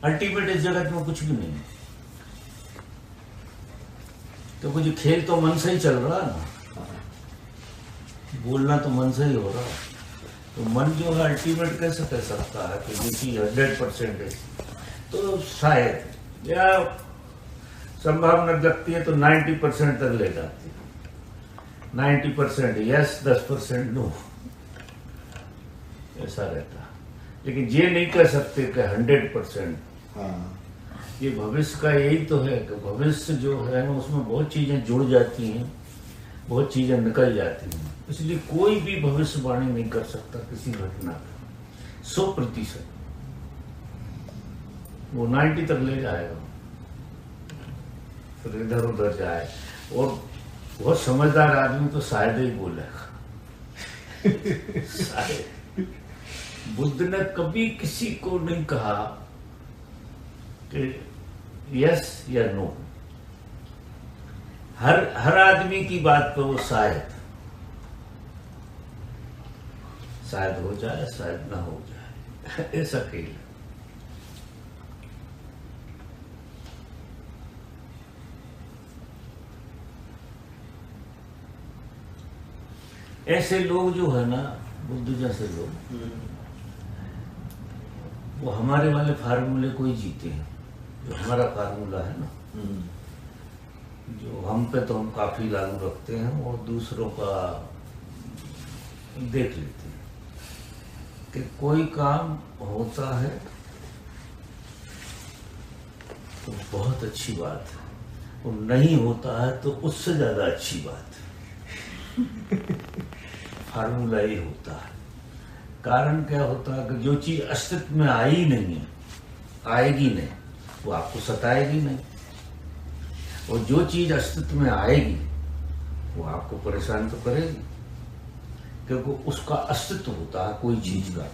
Ultimate इस जगत में कुछ भी नहीं है, क्योंकि जो खेल तो मन से ही चल रहा है ना, बोलना तो मन से ही हो रहा है। तो मन जो है अल्टीमेट कैसे कह सकता है कि ये चीज 100% है? तो शायद या संभावना लगती है तो 90% तक ले जाती है। 90% यस, 10% नो, ऐसा रहता है। लेकिन ये नहीं कह सकते कि 100%। ये भविष्य का यही तो है कि भविष्य जो है ना उसमें बहुत चीजें जुड़ जाती हैं, बहुत चीजें निकल जाती हैं, इसलिए कोई भी भविष्यवाणी नहीं कर सकता किसी घटना का 100%। वो 90 तक ले जाएगा, फिर इधर उधर जाए। और बहुत समझदार आदमी तो शायद ही बोलेगा। शायद बुद्ध ने कभी किसी को नहीं कहा कि यस या नो। हर आदमी की बात पे वो शायद हो जाए, शायद ना हो जाए, ऐसा खेल है। ऐसे लोग जो है ना, बुद्ध जैसे लोग, वो हमारे वाले फार्मूले को ही जीते हैं। जो हमारा फार्मूला है ना, जो हम पे तो हम काफी लागू रखते हैं और दूसरों का देख लेते हैं कि कोई काम होता है तो बहुत अच्छी बात है, और नहीं होता है तो उससे ज्यादा अच्छी बात है। फार्मूला ये होता है। कारण क्या होता है कि जो चीज अस्तित्व में आई नहीं है, आएगी नहीं, वो आपको सताएगी नहीं, और जो चीज अस्तित्व में आएगी वो आपको परेशान तो करेगी, क्योंकि उसका अस्तित्व होता है कोई चीज का।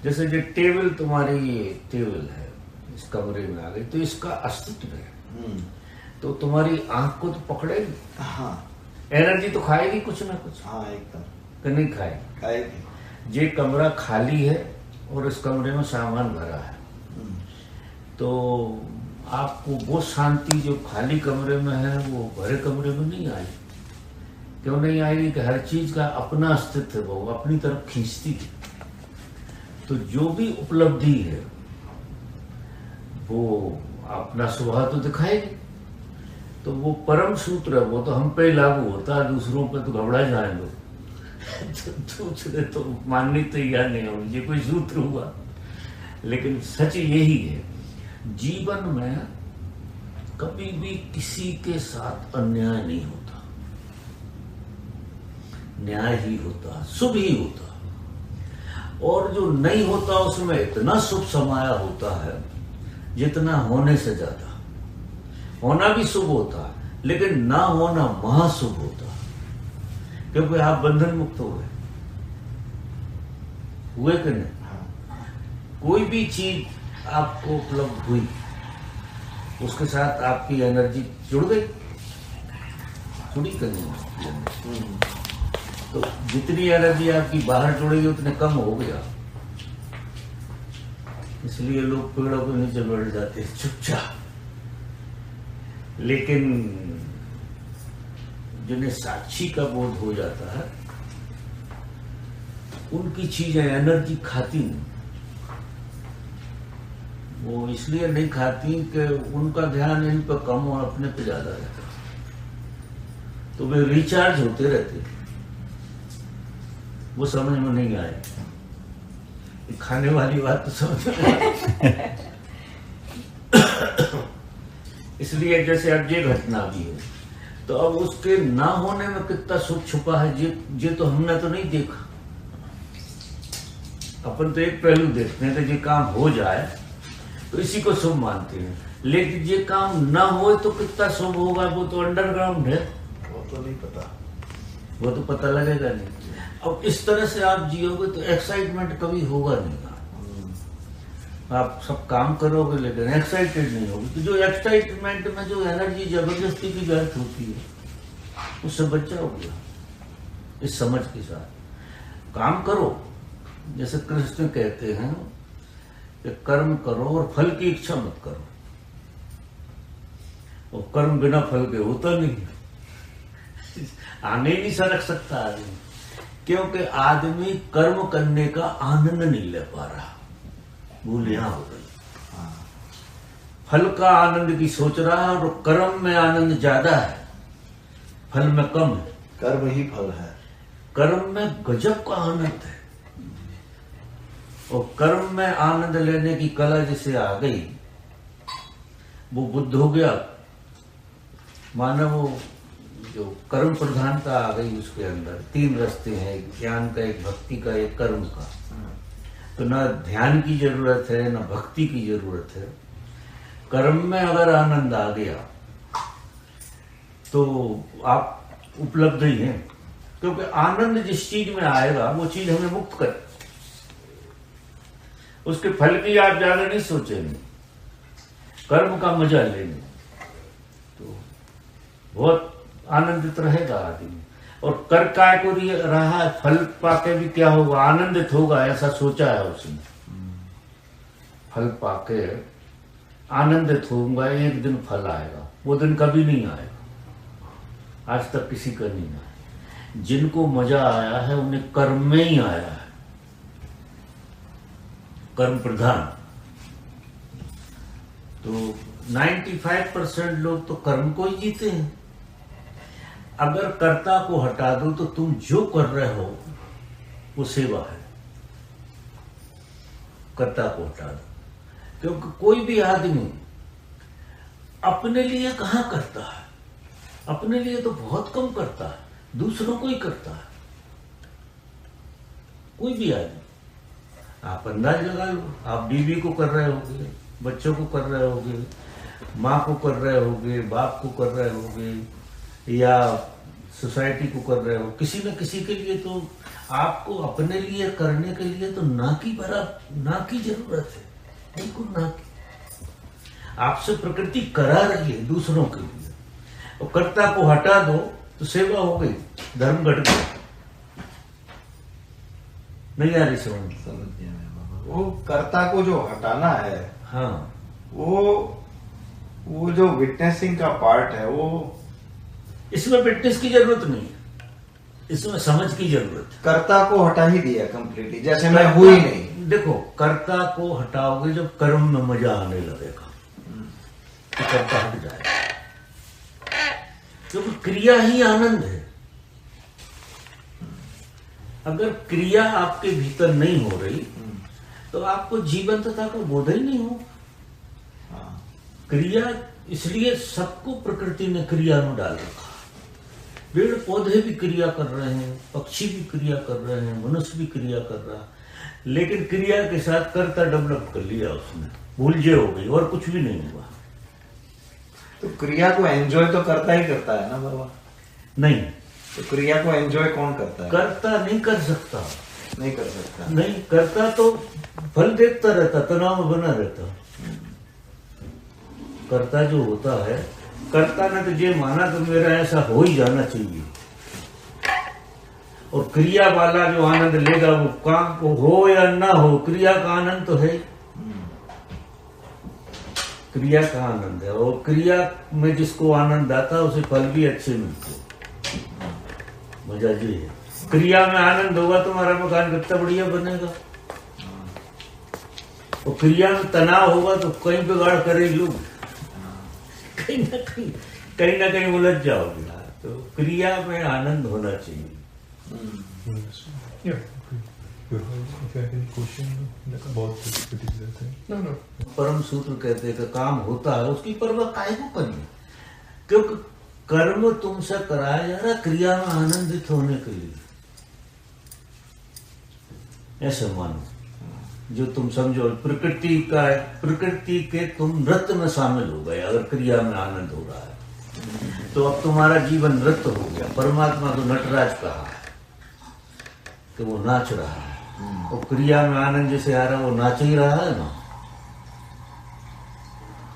जैसे जो टेबल, तुम्हारी ये टेबल है इस कमरे में आ गई तो इसका अस्तित्व है, तो तुम्हारी आंख को तो पकड़ेगी। हाँ, एनर्जी तो खाएगी कुछ ना कुछ। हाँ, एकदम। कि नहीं खाएगी? खाएगी। ये कमरा खाली है और इस कमरे में सामान भरा है, तो आपको वो शांति जो खाली कमरे में है वो भरे कमरे में नहीं आई। क्यों नहीं आएगी? कि हर चीज का अपना अस्तित्व है, वो अपनी तरफ खींचती है। तो जो भी उपलब्धि है वो अपना स्वभाव तो दिखाएगी। तो वो परम सूत्र है, वो तो हम पे लागू होता है, दूसरों पे तो घबरा जाएंगे। दूसरे तो मानने तैयार नहीं होंगे, ये कोई सूत्र हुआ। लेकिन सच यही है, जीवन में कभी भी किसी के साथ अन्याय नहीं होता, न्याय ही होता, शुभ ही होता। और जो नहीं होता उसमें इतना शुभ समाया होता है जितना होने से ज्यादा। होना भी शुभ होता है, लेकिन ना होना महाशुभ होता, क्योंकि आप बंधन मुक्त हुए कि नहीं? कोई भी चीज आपको उपलब्ध हुई, उसके साथ आपकी एनर्जी जुड़ गई, जुड़ी करनी। तो जितनी एनर्जी आपकी बाहर जुड़ेगी उतने कम हो गया। इसलिए लोग पेड़ों के नीचे बैठ जाते हैं चुपचाप। लेकिन जिन्हें साक्षी का बोध हो जाता है, उनकी चीजें एनर्जी खाती नहीं। वो इसलिए नहीं खाती कि उनका ध्यान इन पर कम और अपने पे ज्यादा रहता, तो वे रिचार्ज होते रहते। वो समझ में नहीं आए, खाने वाली बात तो समझ में आए। इसलिए जैसे अब ये घटना भी है, तो अब उसके ना होने में कितना सुख छुपा है, ये तो हमने तो नहीं देखा। अपन तो एक पहलू देखते हैं कि ये काम हो जाए तो इसी को शुभ मानते हैं, लेकिन ये काम ना हो तो कितना शुभ होगा, वो तो अंडरग्राउंड है, वो तो नहीं पता, वो तो पता लगेगा नहीं। अब इस तरह से आप जियोगे तो एक्साइटमेंट कभी होगा नहीं। आप सब काम करोगे लेकिन एक्साइटेड नहीं होगी। तो जो एक्साइटमेंट में जो एनर्जी जबरदस्ती की व्यर्थ होती है, उससे बच जाओगे इस समझ के साथ। काम करो, जैसे कृष्ण कहते हैं कि कर्म करो और फल की इच्छा मत करो। और कर्म बिना फल के होता नहीं, आने ही नहीं सरक सकता आदमी, क्योंकि आदमी कर्म करने का आनंद नहीं ले पा रहा। भूल यहां हो गई, फल का आनंद की सोच रहा है, और कर्म में आनंद ज्यादा है, फल में कम है। कर्म ही फल है। कर्म में गजब का आनंद है, और कर्म में आनंद लेने की कला जिसे आ गई, वो बुद्ध हो गया। मानो वो जो कर्म प्रधानता आ गई उसके अंदर, 3 रास्ते हैं, एक ज्ञान का, एक भक्ति का, एक कर्म का। तो ना ध्यान की जरूरत है, ना भक्ति की जरूरत है। कर्म में अगर आनंद आ गया तो आप उपलब्ध ही हैं, क्योंकि आनंद जिस चीज में आएगा वो चीज हमें मुक्त करे। उसके फल की आप ज्यादा नहीं सोचेंगे, कर्म का मजा लेंगे तो बहुत आनंदित रहेगा आदमी। और कर काय को रहा है, फल पाके भी क्या होगा, आनंदित होगा, ऐसा सोचा है उसने। फल पाके आनंदित होऊंगा, एक दिन फल आएगा, वो दिन कभी नहीं आएगा, आज तक किसी का नहीं आया। जिनको मजा आया है उन्हें कर्म में ही आया है, कर्म प्रधान। तो 95% लोग तो कर्म को ही जीते हैं। अगर कर्ता को हटा दो तो तुम जो कर रहे हो वो सेवा है। कर्ता को हटा दो, क्योंकि कोई भी आदमी अपने लिए कहां करता है, अपने लिए तो बहुत कम करता है, दूसरों को ही करता है। कोई भी आदमी, आप अंदाज लगा लो, आप बीवी को कर रहे होगे, बच्चों को कर रहे होगे, माँ को कर रहे होगे, बाप को कर रहे होगे, या सोसाइटी को कर रहे हो, किसी न किसी के लिए तो आपको अपने लिए करने के लिए तो ना की जरूरत है, बिल्कुल ना की। आपसे प्रकृति करा रही है दूसरों के लिए, और कर्ता को हटा दो तो सेवा हो गई, धर्म घट गया। नहीं आ रही समझ गया मैं बाबा। वो कर्ता को जो हटाना है, हाँ, वो जो विटनेसिंग का पार्ट है, वो इसमें विटनेस की जरूरत नहीं है, इसमें समझ की जरूरत है। कर्ता को हटा ही दिया कंप्लीटली, जैसे मैं हुई नहीं। देखो, कर्ता को हटाओगे जब कर्म में मजा आने लगेगा तो कर्ता हट जाएगा, क्योंकि क्रिया ही आनंद है। अगर क्रिया आपके भीतर नहीं हो रही तो आपको जीवंतता का बोध ही नहीं हो। क्रिया, इसलिए सबको प्रकृति ने क्रिया में डाल रखा। पेड़ पौधे भी क्रिया कर रहे हैं, पक्षी भी क्रिया कर रहे हैं, मनुष्य भी क्रिया कर रहा है, लेकिन क्रिया के साथ कर्ता डेवलप कर लिया उसने, भूलजे हो गई और कुछ भी नहीं हुआ। तो क्रिया को एंजॉय तो करता ही करता है ना बाबा? नहीं, तो क्रिया को एंजॉय कौन करता है? कर्ता नहीं कर सकता, नहीं कर सकता। नहीं करता तो फल देखता रहता, तनाव बना रहता। कर्ता जो होता है, कर्ता ने तो ये माना कि मेरा ऐसा हो ही जाना चाहिए, और क्रिया वाला जो आनंद लेगा वो काम को हो या ना हो, क्रिया का आनंद तो है, क्रिया का आनंद है। और क्रिया में जिसको आनंद आता है उसे फल भी अच्छे मिलते। मजा जी है, क्रिया में आनंद होगा तुम्हारा मकान कितना बढ़िया बनेगा, और क्रिया में तनाव होगा तो कहीं बिगाड़ करे लोग, कहीं ना कहीं उलझ जाओगे। तो क्रिया में आनंद होना चाहिए। परम सूत्र कहते हैं कि काम होता है उसकी परवाह काहे को करनी, क्योंकि कर्म तुमसे कराया जा रहा क्रिया में आनंदित होने के लिए। ऐसे मानो, जो तुम समझो प्रकृति के तुम नृत्य में शामिल हो गए। अगर क्रिया में आनंद हो रहा है तो अब तुम्हारा जीवन नृत्य हो गया। परमात्मा तो नटराज कहा है कि वो नाच रहा है, और क्रिया में आनंद जैसे आ रहा है वो नाच ही रहा है ना,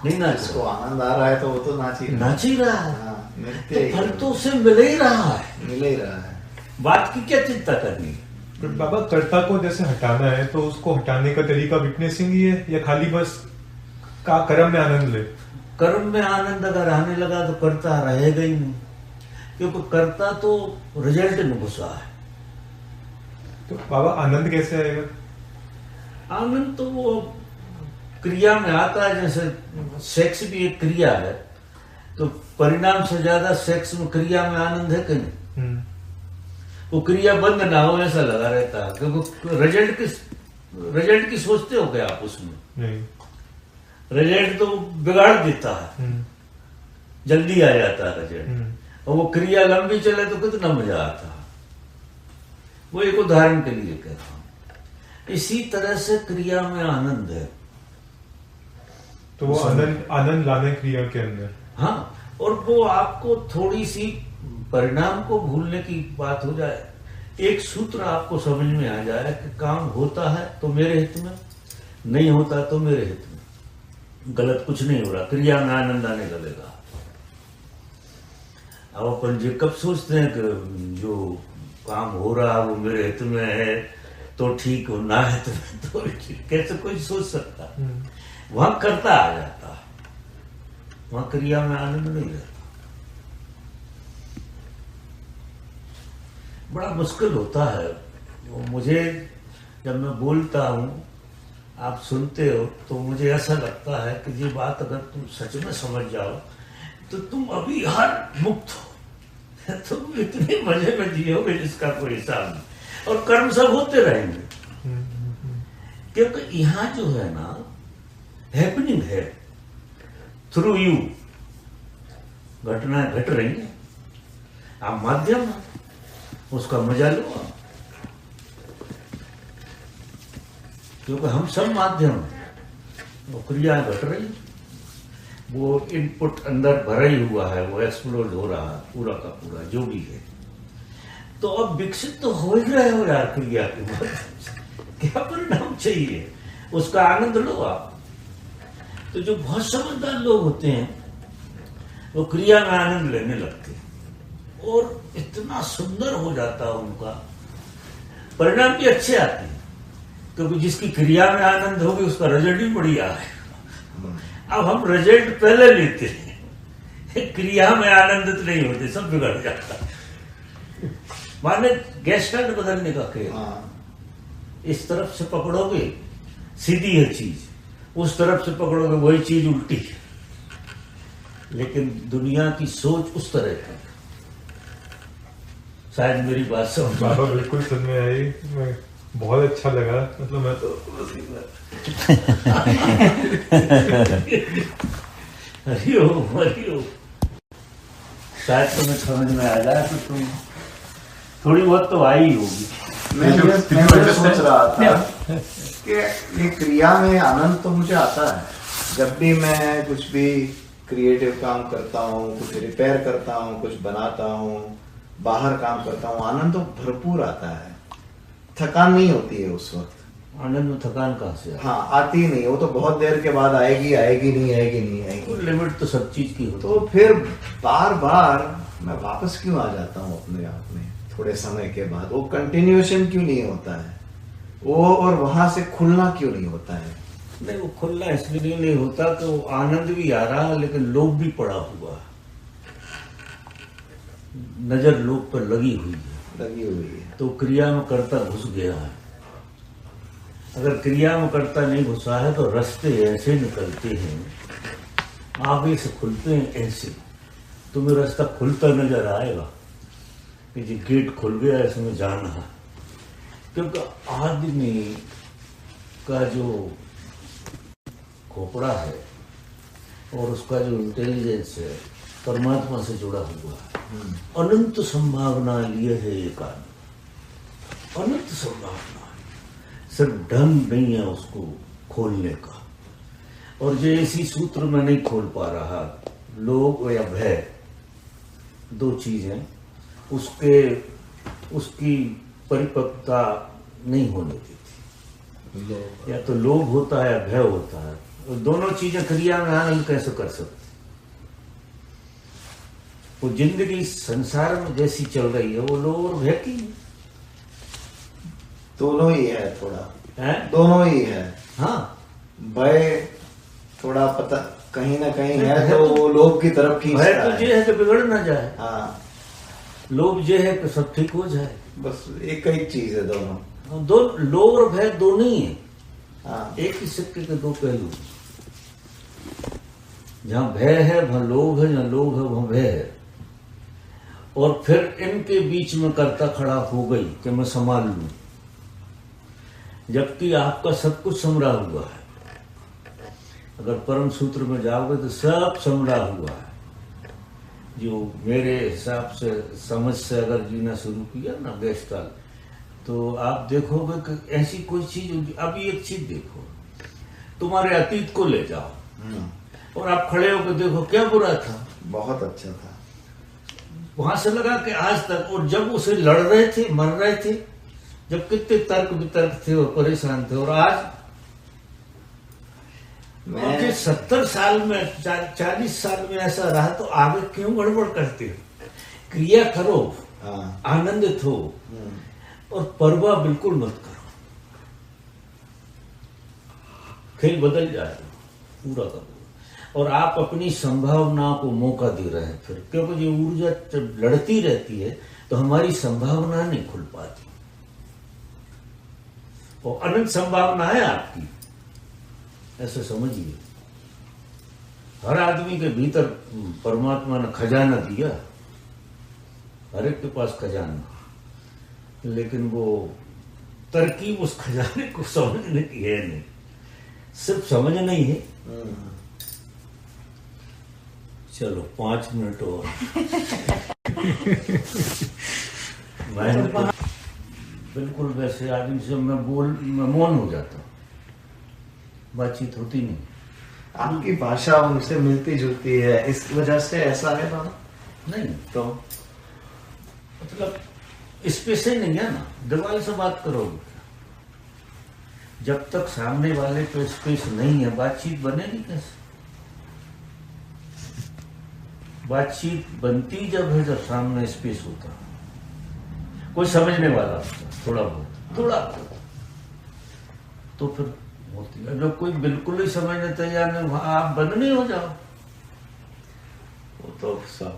नहीं नाच जिसको आनंद आ रहा है तो वो तो नाच ही रहा है। नृत्य तो फल तो उसे मिल ही रहा है, मिल ही रहा है। बात की क्या चिंता करनी है? पर बाबा कर्ता को जैसे हटाना है तो उसको हटाने का तरीका विटनेसिंग ही है या खाली बस का कर्म में आनंद ले? कर्म में आनंद अगर आने लगा तो कर्ता रहेगा ही नहीं, क्योंकि कर्ता तो रिजल्ट में घुसा है। तो बाबा आनंद कैसे आएगा? आनंद तो वो क्रिया में आता है, जैसे सेक्स भी एक क्रिया है, तो परिणाम से ज्यादा सेक्स में क्रिया में आनंद है कि नहीं? वो क्रिया बंद ना हो ऐसा लगा रहता है, क्योंकि रिजल्ट की सोचते हो क्या आप उसमें? नहीं। रिजल्ट तो बिगाड़ देता है, जल्दी आ जाता है रिजल्ट, और वो क्रिया लंबी चले तो कितना मजा आता है। वो एक उदाहरण के लिए कह रहा हूं। इसी तरह से क्रिया में आनंद है, तो वो आनंद लाने क्रिया के अंदर। हाँ, और वो आपको थोड़ी सी परिणाम को भूलने की बात हो जाए, एक सूत्र आपको समझ में आ जाए कि काम होता है तो मेरे हित में, नहीं होता तो मेरे हित में, गलत कुछ नहीं हो रहा, क्रिया में आनंद आने लगेगा। अब अपन जी कब सोचते हैं कि जो काम हो रहा है वो मेरे हित में है तो ठीक हो, ना हित में तो ठीक, कैसे कोई सोच सकता? वहां कर्ता आ जाता है, वहां क्रिया में आनंद नहीं रहता। बड़ा मुश्किल होता है वो। मुझे जब मैं बोलता हूं, आप सुनते हो, तो मुझे ऐसा लगता है कि ये बात अगर तुम सच में समझ जाओ तो तुम अभी हर मुक्त हो, तुम इतने मजे में जियोगे जिसका कोई हिसाब नहीं, और कर्म सब होते रहेंगे। क्योंकि यहां जो है ना, हैपनिंग है थ्रू यू, घटनाएं घट रही हैं, आप माध्यम हैं, उसका मजा लो आप, क्योंकि हम सब माध्यम हैं। वो क्रिया घट रही, वो इनपुट अंदर भरा ही हुआ है, वो एक्सप्लोड हो रहा है पूरा का पूरा जो भी है। तो अब विकसित तो हो ही रहे हो यार क्रिया के बाद, क्या परिणाम चाहिए, उसका आनंद लो आप। तो जो बहुत समझदार लोग होते हैं वो क्रिया में आनंद लेने लगते हैं, और इतना सुंदर हो जाता है उनका, परिणाम भी अच्छे आते हैं, क्योंकि जिसकी क्रिया में आनंद होगी उसका रिजल्ट भी बढ़िया है। अब हम रिजल्ट पहले लेते हैं, क्रिया में आनंदित नहीं होते, सब बिगड़ जाता है। माने गैस स्टैंड बदलने का खेल, इस तरफ से पकड़ोगे सीधी है चीज, उस तरफ से पकड़ोगे वही चीज उल्टी है। लेकिन दुनिया की सोच उस तरह की, शायद मेरी बात समझ बाबा बिल्कुल समझ में आई, मैं बहुत अच्छा लगा, मतलब मैं तो हरिओम, शायद तुम्हें समझ में आ जाए तो तुम थोड़ी बहुत तो आई होगी। मैं ये सोच रहा था कि ये क्रिया में आनंद तो मुझे आता है, जब भी मैं कुछ भी क्रिएटिव काम करता हूँ, कुछ रिपेयर करता हूँ, कुछ बनाता हूँ, बाहर काम करता हूँ, आनंद तो भरपूर आता है, थकान नहीं होती है उस वक्त। आनंद में थकान कहाँ से? हाँ, आती नहीं, वो तो बहुत देर के बाद आएगी, आएगी नहीं, आएगी नहीं, आएगी। लिमिट तो सब चीज की होती तो फिर बार बार मैं वापस क्यों आ जाता हूँ अपने आप में, थोड़े समय के बाद वो कंटिन्यूएशन क्यों नहीं होता है वो, और वहां से खुलना क्यों नहीं होता है? नहीं, वो खुलना इसलिए नहीं होता कि वो आनंद भी आ रहा है लेकिन लोभ भी पड़ा हुआ है, नजर लोभ पर लगी हुई है, तो क्रिया में कर्ता घुस गया है। अगर क्रिया में कर्ता नहीं घुसा है तो रास्ते ऐसे निकलते हैं, आगे से खुलते हैं ऐसे, तुम्हें रास्ता खुलता नजर आएगा कि जी गेट खुल गया, इसमें जाना है। क्योंकि आदमी का जो खोपड़ा है और उसका जो इंटेलिजेंस है परमात्मा से जुड़ा हुआ है, अनंत संभावना लिए है एक आदमी, अनंत संभावना है, सिर्फ ढंग नहीं है उसको खोलने का। और जो इसी सूत्र में नहीं खोल पा रहा, लोभ या भय, दो चीजें उसकी परिपक्वता नहीं होने देती, या तो लोभ होता है या भय होता है, और दोनों चीजें क्रिया में आनंद कैसे कर सकते? वो जिंदगी संसार में जैसी चल रही है वो लोभ और भय की, दोनों ही है थोड़ा, है? दोनों ही है। हाँ, भय थोड़ा पता कहीं ना कहीं है, तो वो लोभ की तरफ भय खींचता तो ये है कि बिगड़ ना जाए, हाँ, लोभ ये है कि सब ठीक हो जाए। बस एक ही चीज है दोनों। दो लोभ और भय दोनों ही है, हाँ, एक ही सिक्के के दो पहलू। जहां भय है वहां लोभ है, जहां लोभ है वहां भय है। और फिर इनके बीच में कर्ता खड़ा हो गई कि मैं संभाल लूं, जबकि आपका सब कुछ समरा हुआ है। अगर परम सूत्र में जाओगे तो सब समरा हुआ है। जो मेरे हिसाब से समझ से अगर जीना शुरू किया ना गेस्टाल, तो आप देखोगे कि ऐसी कोई चीज होगी। अभी एक चीज देखो, तुम्हारे अतीत को ले जाओ और आप खड़े होकर देखो क्या बुरा था, बहुत अच्छा था। वहां से लगा कि आज तक, और जब उसे लड़ रहे थे, मर रहे थे, जब कितने तर्क वितर्क थे और परेशान थे, और आज मैं 70 साल में 40 साल में ऐसा रहा, तो आगे क्यों गड़बड़ करते हो? क्रिया करो, हाँ, आनंदित हो और परवाह बिल्कुल मत करो। खेल बदल जाएगा पूरा का पूरा, और आप अपनी संभावनाओं को मौका दे रहे हैं फिर, क्योंकि ये ऊर्जा जब लड़ती रहती है तो हमारी संभावना नहीं खुल पाती। और अनंत संभावना है आपकी, ऐसे समझिए। हर आदमी के भीतर परमात्मा ने खजाना दिया, हर एक के पास खजाना, लेकिन वो तरकीब उस खजाने को समझने की है नहीं, सिर्फ समझ नहीं है। चलो 5 मिनट और। मैं बिल्कुल वैसे आदमी से मैं मौन हो जाता हूँ, बातचीत होती नहीं। आपकी भाषा उनसे मिलती जुलती है, इस वजह से ऐसा है बाबा? नहीं तो मतलब स्पेस ही नहीं है ना, दीवार से बात करोगे, जब तक सामने वाले पे स्पेस नहीं है बातचीत बनेगी कैसे? बातचीत बनती जब है जब सामने स्पेस होता है, कोई समझने वाला होता, थोड़ा बहुत, तो फिर होती है। जब कोई बिल्कुल ही समझने तैयार नहीं, वहां आप बंद नहीं हो जाओ, वो तो सब